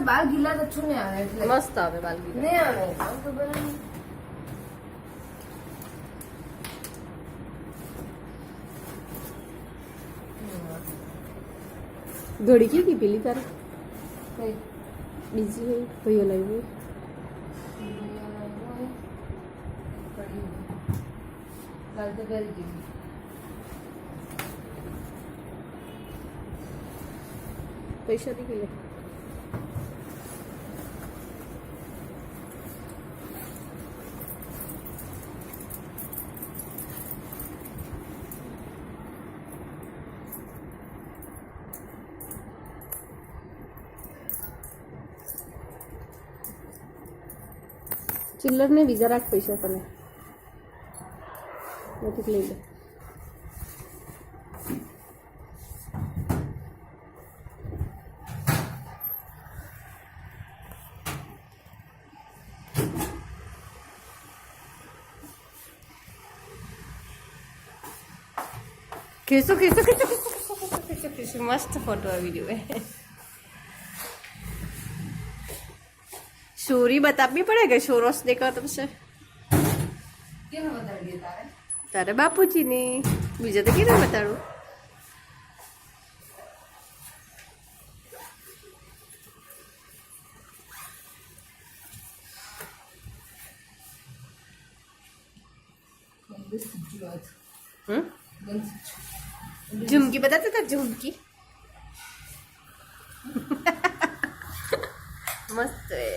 બાલ ગીલા તો છું ને આવે એટલે મસ્ત આવે બાલ ગીલા નહીં આવે આમ તો બરાબર ઘડી કી પેલી તારે કઈ બીજી હોય ભાઈઓ લાવી કાલ તો કરી દીધી પૈસા દી ગયેલા ચિલ્લર ને બીજા રાખ પૈસા તને નથી લઈ લે खींचो खींचो खींचो खींचो खींचो खींचो मस्त फोटो आ वीडियो है स्टोरी बतानी पड़ेगा शोरोस देखा तुमसे કેમ વધારી તારે तारे बापूजी ने बीजा तो क्या बताड़ू झुमकी बताते था झुमकी मस्त है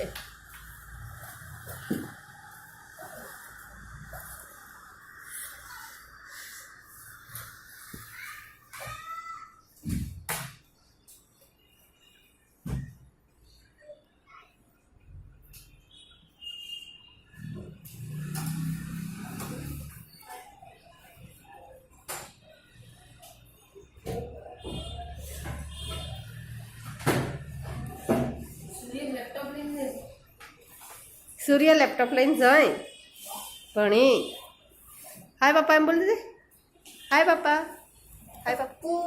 सूर्य लैपटॉप लाइन जाए भणी हाय पापा एम बोल दे हाय पापा हाय पप्पू